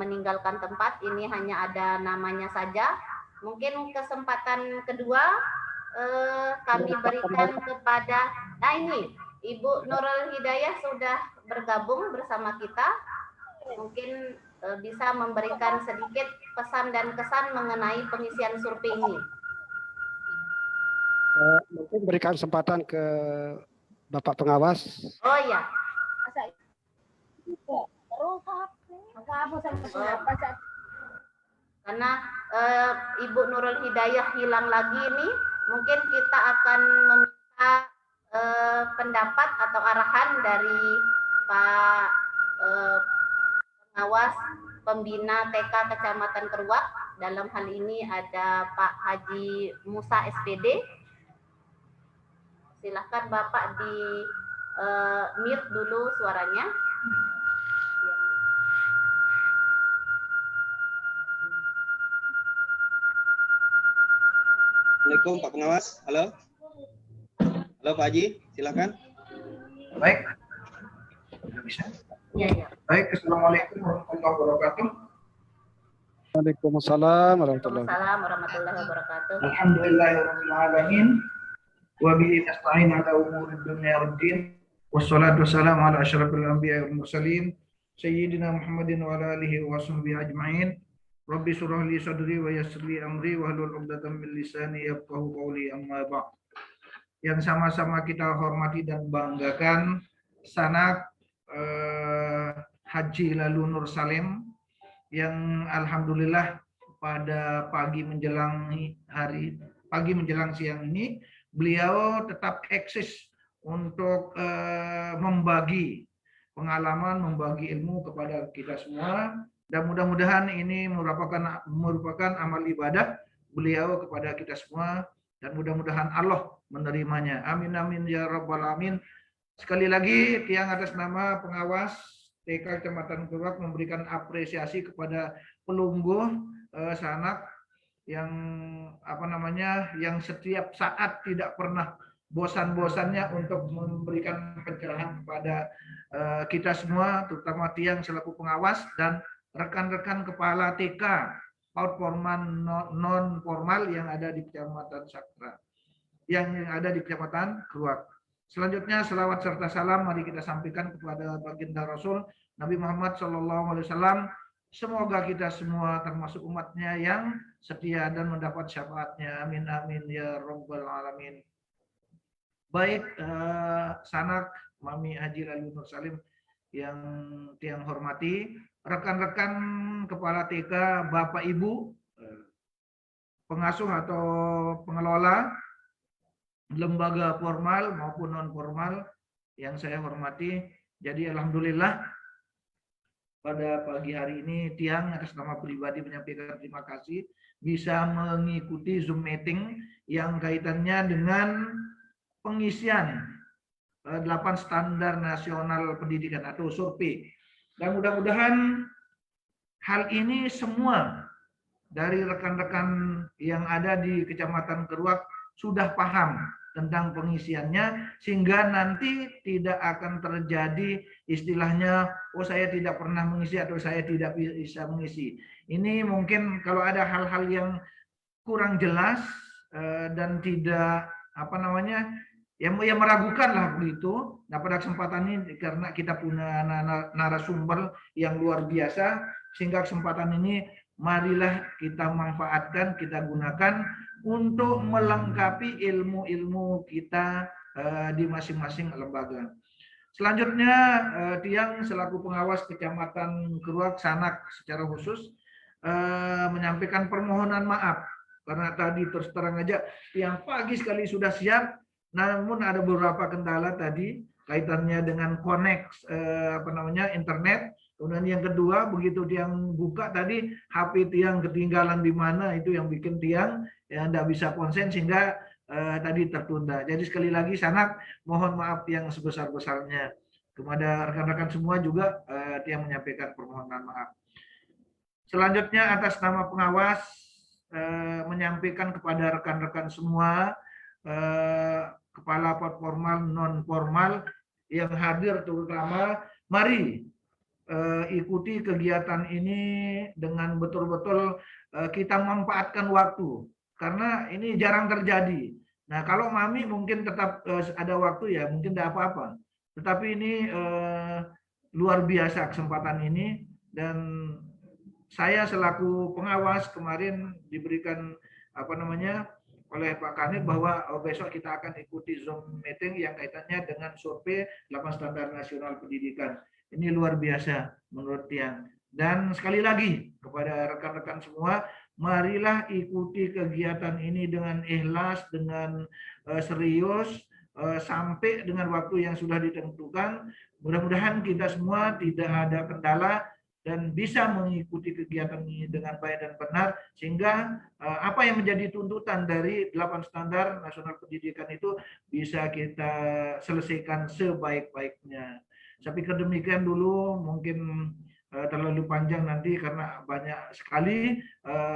meninggalkan tempat. Ini hanya ada namanya saja. Mungkin kesempatan kedua kami berikan kepada, nah ini Ibu Nurul Hidayah sudah bergabung bersama kita. Mungkin bisa memberikan sedikit pesan dan kesan mengenai pengisian survei ini. Mungkin berikan kesempatan ke Bapak pengawas. Oh ya. Karena Ibu Nurul Hidayah hilang lagi ini, mungkin kita akan meminta pendapat atau arahan dari Pak pengawas pembina TK Kecamatan Keruak. Dalam hal ini ada Pak Haji Musa SPD. Silahkan Bapak di mute dulu suaranya. Assalamualaikum Pak Pengawas. Halo. Halo Pak Haji, silakan. Baik. Bisa. Ya. Baik, Assalamualaikum warahmatullahi wabarakatuh. Waalaikumsalam warahmatullahi wabarakatuh. Waalaikumsalam warahmatullahi wabarakatuh. Alhamdulillahirabbil alamin. Wa bihi nasta'in ala umuri dunya waddin. Wassalatu wassalamu ala asyrafil anbiya'i wal mursalin sayyidina Muhammadin wa ala alihi wa sahbihi ajma'in. Rabbi shrah li sadri wa yassir li amri wa hlul 'uqdatam min lisani yafqahu qawli, amma ba'd. Yang sama-sama kita hormati dan banggakan Sanak Haji Lalu Nur Salim yang alhamdulillah pada pagi menjelang siang ini beliau tetap eksis untuk membagi pengalaman, membagi ilmu kepada kita semua, dan mudah-mudahan ini merupakan amal ibadah beliau kepada kita semua, dan mudah-mudahan Allah menerimanya. Amin amin ya rabbal alamin. Sekali lagi tiang atas nama pengawas TK Kecamatan Keruak memberikan apresiasi kepada pelungguh Sanak yang yang setiap saat tidak pernah bosan-bosannya untuk memberikan pencerahan kepada kita semua, terutama tiang selaku pengawas dan rekan-rekan kepala TK PAUD formal non formal yang ada di Kecamatan Sakra, yang ada di Kecamatan Keruak. Selanjutnya selawat serta salam mari kita sampaikan kepada baginda Rasul Nabi Muhammad SAW. Semoga kita semua termasuk umatnya yang setia dan mendapat syafaatnya. Amin amin ya rabbal alamin. Baik, Sanak Mami Haji Lalu Nur Salim yang tiang hormati, rekan-rekan kepala TK, Bapak Ibu, pengasuh atau pengelola lembaga formal maupun non formal yang saya hormati. Jadi alhamdulillah pada pagi hari ini tiang atas nama pribadi menyampaikan terima kasih bisa mengikuti Zoom meeting yang kaitannya dengan pengisian 8 standar nasional pendidikan atau survei. Dan mudah-mudahan hal ini semua dari rekan-rekan yang ada di Kecamatan Keruak sudah paham tentang pengisiannya, sehingga nanti tidak akan terjadi istilahnya, oh saya tidak pernah mengisi atau saya tidak bisa mengisi. Ini mungkin kalau ada hal-hal yang kurang jelas dan tidak yang meragukan lah begitu. Nah pada kesempatan ini karena kita punya narasumber yang luar biasa, sehingga kesempatan ini marilah kita manfaatkan, kita gunakan untuk melengkapi ilmu-ilmu kita di masing-masing lembaga. Selanjutnya tiang selaku pengawas Kecamatan Keruak Sanak secara khusus menyampaikan permohonan maaf karena tadi terus terang aja tiang pagi sekali sudah siap, namun ada beberapa kendala tadi kaitannya dengan connect internet. Kemudian yang kedua, begitu tiang buka tadi HP tiang ketinggalan di mana, itu yang bikin tiang yang tidak bisa konsen sehingga tadi tertunda. Jadi sekali lagi Sanak mohon maaf yang sebesar-besarnya. Kepada rekan-rekan semua juga tiang menyampaikan permohonan maaf. Selanjutnya atas nama pengawas menyampaikan kepada rekan-rekan semua kepala formal non formal yang hadir, terutama mari ikuti kegiatan ini dengan betul-betul kita memanfaatkan waktu, karena ini jarang terjadi. Nah, kalau Mami mungkin tetap ada waktu ya, mungkin tidak apa-apa. Tetapi ini luar biasa kesempatan ini, dan saya selaku pengawas kemarin diberikan oleh Pak Kanit bahwa besok kita akan ikuti Zoom meeting yang kaitannya dengan survei 8 standar nasional pendidikan. Ini luar biasa menurut Tiang. Dan sekali lagi kepada rekan-rekan semua, marilah ikuti kegiatan ini dengan ikhlas, dengan serius, sampai dengan waktu yang sudah ditentukan. Mudah-mudahan kita semua tidak ada kendala dan bisa mengikuti kegiatan ini dengan baik dan benar, sehingga apa yang menjadi tuntutan dari 8 standar nasional pendidikan itu bisa kita selesaikan sebaik-baiknya. Saya pikir demikian dulu, mungkin terlalu panjang nanti karena banyak sekali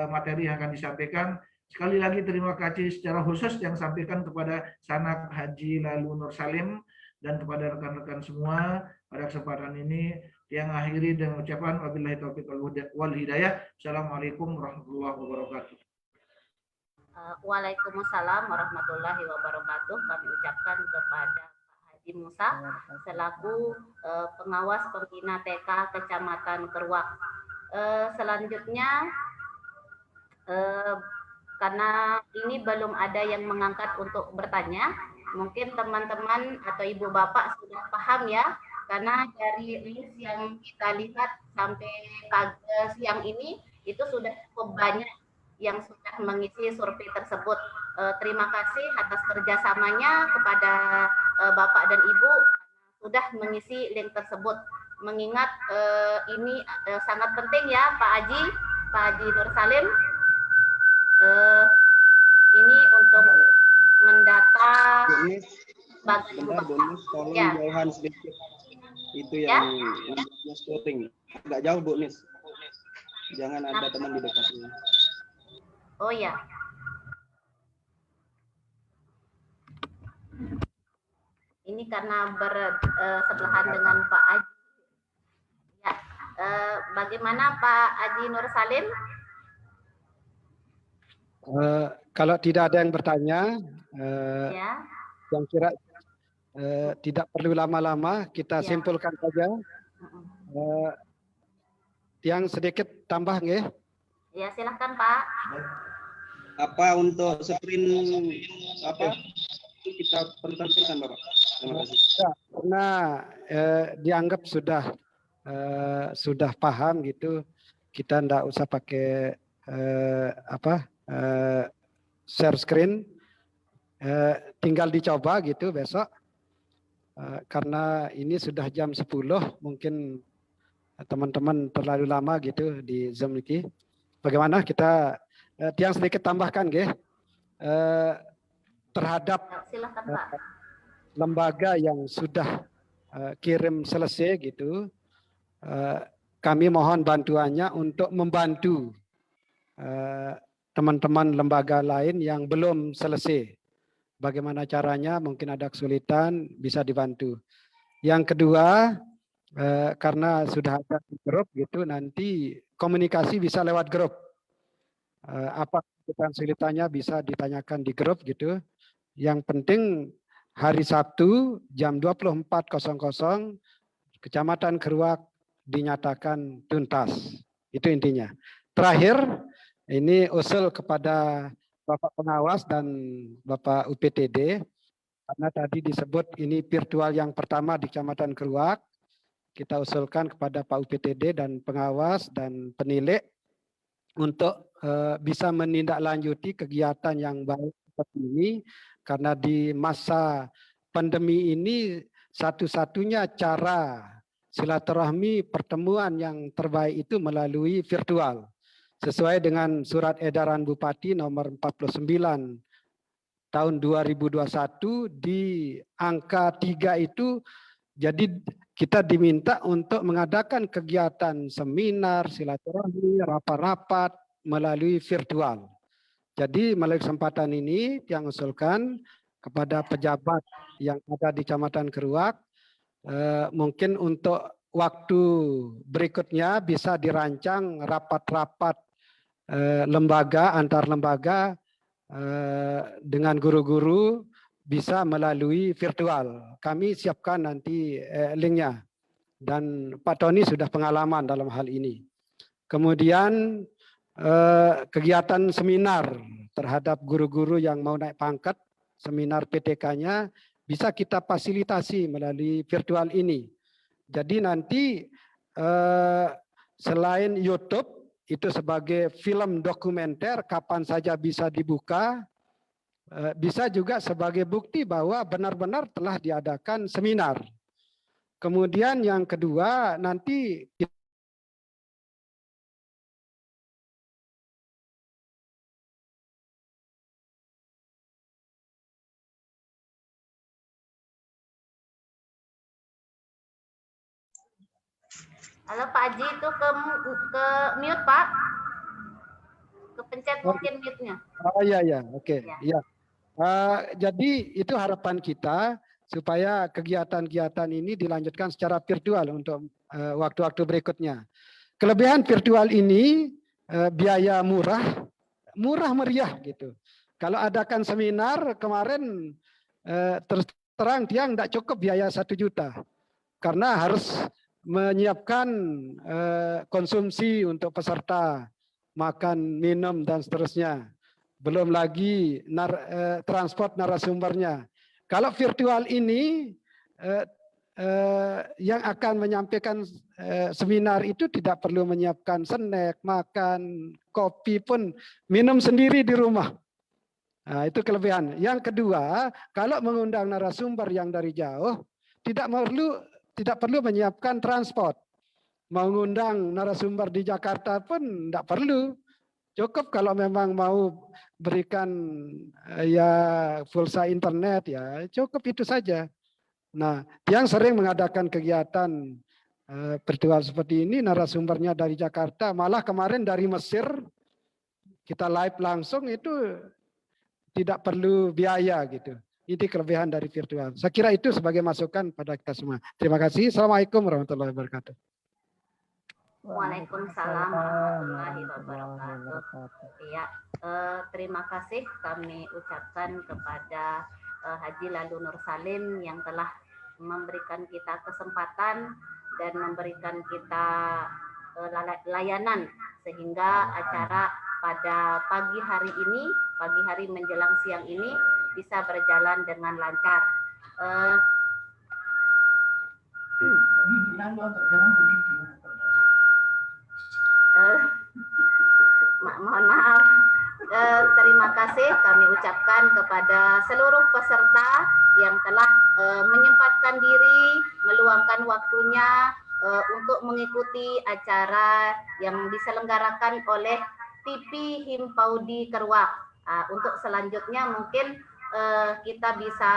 materi yang akan disampaikan. Sekali lagi terima kasih secara khusus yang sampaikan kepada Sanak Haji Lalu Nur Salim dan kepada rekan-rekan semua pada kesempatan ini. Yang akhiri dengan ucapan wabillahi taufiq wal hidayah. Assalamualaikum warahmatullahi wabarakatuh. Waalaikumsalam warahmatullahi wabarakatuh. Kami ucapkan kepada Pak Haji Musa selaku pengawas pembina TK Kecamatan Keruak. Selanjutnya, karena ini belum ada yang mengangkat untuk bertanya, mungkin teman-teman atau ibu bapak sudah paham ya, karena dari list yang kita lihat sampai siang ini itu sudah cukup banyak yang sudah mengisi survei tersebut. Terima kasih atas kerjasamanya kepada bapak dan ibu sudah mengisi link tersebut. Mengingat ini sangat penting ya Pak Haji Nur Salim. Ini untuk mendata bonus, tolong ya. jauhan sedikit. Itu yang syuting agak jauh Bu Nis, jangan ada teman di dekatnya. Oh ya, ini karena bersebelahan dengan Pak Haji ya. Bagaimana Pak Haji Nur Salim? Kalau tidak ada yang bertanya, Ya. yang kira tidak perlu lama-lama, kita Ya. simpulkan saja. Yang sedikit tambah nggih. Ya, silahkan Pak. Apa untuk screen apa itu kita perlu tampilkan Bapak? Terima kasih. Ya, karena dianggap sudah paham gitu, kita ndak usah pakai share screen, tinggal dicoba gitu besok. Karena ini sudah jam 10, mungkin teman-teman terlalu lama gitu di Zoom ini. Bagaimana kita Tiang sedikit tambahkan nggih, terhadap Silahkan Pak. lembaga yang sudah kirim selesai gitu, kami mohon bantuannya untuk membantu teman-teman lembaga lain yang belum selesai. Bagaimana caranya, mungkin ada kesulitan, bisa dibantu. Yang kedua, karena sudah ada grup gitu, nanti komunikasi bisa lewat grup. Apa kesulitannya bisa ditanyakan di grup gitu. Yang penting hari Sabtu jam 24.00 Kecamatan Keruak dinyatakan tuntas. Itu intinya. Terakhir, ini usul kepada Bapak Pengawas dan Bapak UPTD, karena tadi disebut ini virtual yang pertama di Kecamatan Keruak, kita usulkan kepada Pak UPTD dan pengawas dan penilai untuk bisa menindaklanjuti kegiatan yang baik seperti ini, karena di masa pandemi ini satu-satunya cara silaturahmi pertemuan yang terbaik itu melalui virtual. Sesuai dengan surat edaran Bupati nomor 49 tahun 2021 di angka 3 itu, jadi kita diminta untuk mengadakan kegiatan seminar, silaturahmi, rapat-rapat melalui virtual. Jadi melalui kesempatan ini yang usulkan kepada pejabat yang ada di Kecamatan Keruak, mungkin untuk waktu berikutnya bisa dirancang rapat-rapat lembaga antar lembaga dengan guru-guru bisa melalui virtual. Kami siapkan nanti linknya. Dan Pak Tony sudah pengalaman dalam hal ini. Kemudian kegiatan seminar terhadap guru-guru yang mau naik pangkat, seminar PTK-nya bisa kita fasilitasi melalui virtual ini. Jadi nanti selain YouTube itu sebagai film dokumenter kapan saja bisa dibuka, bisa juga sebagai bukti bahwa benar-benar telah diadakan seminar. Kemudian yang kedua nanti Halo Pak Haji, itu ke mute Pak. Kepencet mungkin mute-nya. Oh iya, oke. Iya. Jadi itu harapan kita supaya kegiatan-kegiatan ini dilanjutkan secara virtual untuk waktu-waktu berikutnya. Kelebihan virtual ini biaya murah meriah gitu. Kalau adakan seminar kemarin terus terang tiang tidak cukup biaya 1 juta karena harus menyiapkan konsumsi untuk peserta, makan, minum dan seterusnya. Belum lagi transport narasumbernya. Kalau virtual ini yang akan menyampaikan seminar itu tidak perlu menyiapkan snack, makan, kopi pun minum sendiri di rumah. Nah, itu kelebihan. Yang kedua, kalau mengundang narasumber yang dari jauh, tidak perlu menyiapkan transport. Mengundang narasumber di Jakarta pun tidak perlu. Cukup kalau memang mau berikan ya pulsa internet ya cukup itu saja. Nah, yang sering mengadakan kegiatan virtual seperti ini narasumbernya dari Jakarta, malah kemarin dari Mesir kita live langsung itu tidak perlu biaya gitu. Ini kelebihan dari virtual. Saya kira itu sebagai masukan pada kita semua. Terima kasih. Assalamualaikum warahmatullahi wabarakatuh. Waalaikumsalam warahmatullahi wabarakatuh. Ya, terima kasih kami ucapkan kepada Haji Lalu Nur Salim yang telah memberikan kita kesempatan dan memberikan kita layanan sehingga acara pada pagi hari menjelang siang ini bisa berjalan dengan lancar. Mohon maaf. Terima kasih kami ucapkan kepada seluruh peserta yang telah menyempatkan diri, meluangkan waktunya untuk mengikuti acara yang diselenggarakan oleh TV Himpaudi Keruak. Untuk selanjutnya mungkin kita bisa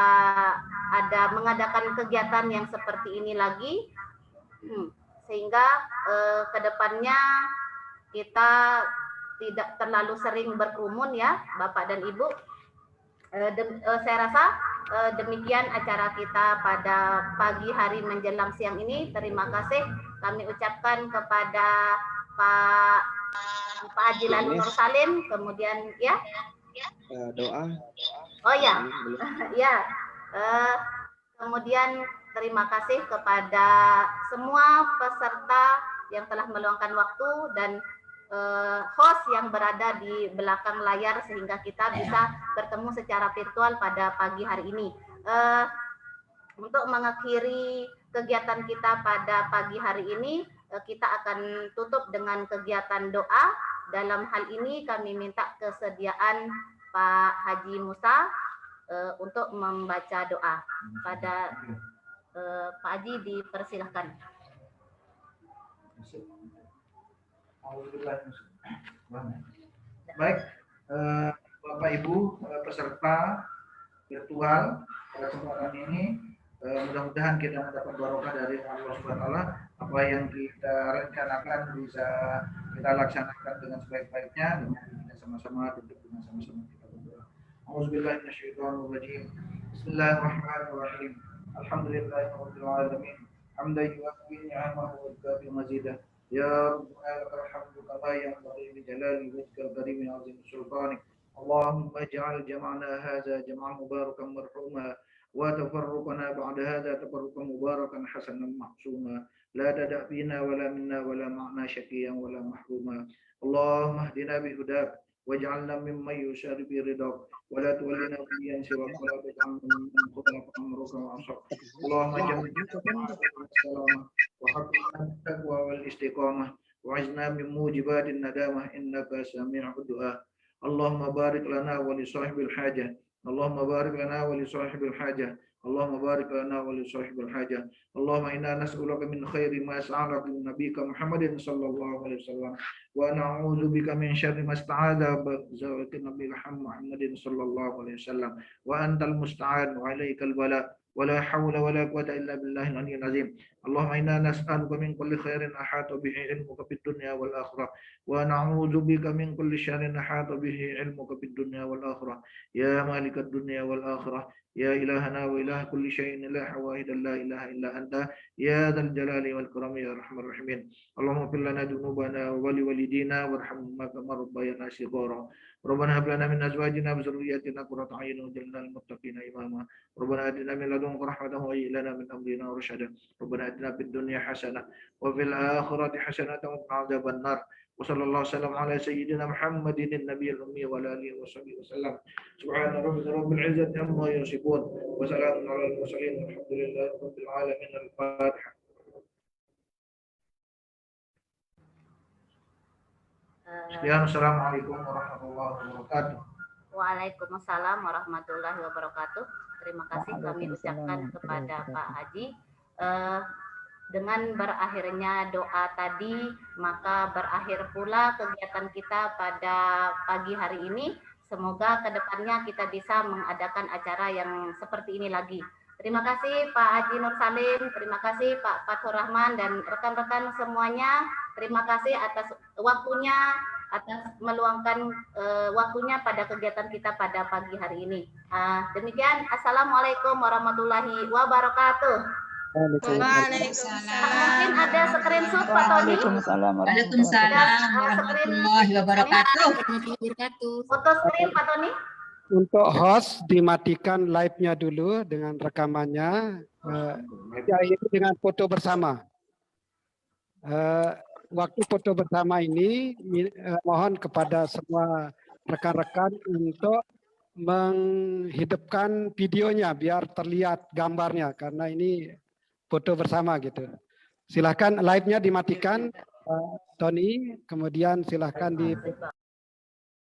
mengadakan kegiatan yang seperti ini lagi, sehingga kedepannya kita tidak terlalu sering berkerumun ya Bapak dan Ibu. Saya rasa demikian acara kita pada pagi hari menjelang siang ini. Terima kasih kami ucapkan kepada Pak Haji Lalu Nur Salim, kemudian ya doa. Oh ya, ya. Kemudian terima kasih kepada semua peserta yang telah meluangkan waktu dan host yang berada di belakang layar sehingga kita bisa bertemu secara virtual pada pagi hari ini. Untuk mengakhiri kegiatan kita pada pagi hari ini, kita akan tutup dengan kegiatan doa. Dalam hal ini kami minta kesediaan Pak Haji Musa untuk membaca doa. Pada Pak Haji dipersilahkan. Baik, Bapak Ibu peserta virtual pada kesempatan ini, mudah-mudahan kita mendapat barokah dari Allah Subhanahu wa taala. Apa yang kita rencanakan bisa kita laksanakan dengan sebaik-baiknya, dengan kita sama-sama duduk dengan sama-sama kita berdoa. Auzubillahi minasyaitonir rajim. Bismillahirrahmanirrahim. Alhamdulillahirabbil alamin. Hamdan yuwaffi ni'amahu wa yukafi mazidah. Ya Rabbana lakal hamdu kama yanbaghi li jalali wajhikal karim azim sultanik. اللهم اجعل جمعنا هذا جمعا مباركا مرحوما وتفرقنا بعد هذا تفرقا مباركا حسنا معصوما لا تدع فينا ولا منا ولا معنا شقيا ولا محروما اللهم اهدنا بهداك واجعلنا ممن يسار برضاك ولا تولنا وليا سواك ولا تجعلنا ممن خلق امرك وعصاك اللهم جمعنا السلامه وحققنا التقوى والاستقامه وعزنا من موجبات الندامه انك سميع الدعاء اللهم بارك لنا ولصاحب الحاجه اللهم بارك لنا ولصاحب الحاجه اللهم بارك لنا ولصاحب الحاجه اللهم انا نسالك من خير ما سالك من نبيك محمد صلى الله عليه وسلم ونعوذ بك من شر ما استعاذ بك نبي محمد صلى الله عليه وسلم وانت المستعان وعليك البلاء ولا حول ولا قوة إلا بالله العلي العظيم اللهم إنا نسألك من كل خير أحاط به علمك في الدنيا والآخرة ونعوذ بك من كل شر أحاط به علمك في الدنيا والآخرة يا مالك الدنيا والآخرة يا إلهنا وإله كل شيء لا واحد لا إله إلا أنت يا ذا الجلال والكرم يا أرحم الراحمين اللهم اغفر لنا ذنوبنا ولوالدينا وارحمنا كما ربيانا صغارا ربنا هب لنا من أزواجنا وذرياتنا قرة أعين واجعلنا للمتقين إماما ربنا آتنا من لدنك رحمة وهيئ لنا من أمرنا رشدا ربنا آتنا في الدنيا حسنة وفي الآخرة حسنة وقنا عذاب النار وصلى الله وسلم على سيدنا محمد النبي الأمي وعلى آله وصحبه وسلم سبحان ربك رب العزة عما يصفون وسلام على المرسلين والحمد لله رب العالمين الفاتحة. Sekian, Assalamualaikum warahmatullahi wabarakatuh. Waalaikumsalam warahmatullahi wabarakatuh. Terima kasih kami ucapkan kepada Pak Haji. Dengan berakhirnya doa tadi, maka berakhir pula kegiatan kita pada pagi hari ini. Semoga kedepannya kita bisa mengadakan acara yang seperti ini lagi. Terima kasih Pak Haji Nur Salim, terima kasih Pak Fathur Rahman dan rekan-rekan semuanya. Terima kasih atas waktunya, atas meluangkan waktunya pada kegiatan kita pada pagi hari ini. Demikian, Assalamualaikum warahmatullahi wabarakatuh. Waalaikumsalam. Mungkin ada screenshot Pak Tony. Waalaikumsalam warahmatullahi wabarakatuh. Foto screen Pak Tony. Untuk host dimatikan live-nya dulu dengan rekamannya, diakhiri dengan foto bersama. Waktu foto bersama ini mohon kepada semua rekan-rekan untuk menghidupkan videonya biar terlihat gambarnya karena ini foto bersama gitu. Silahkan live-nya dimatikan, Tony, kemudian silahkan di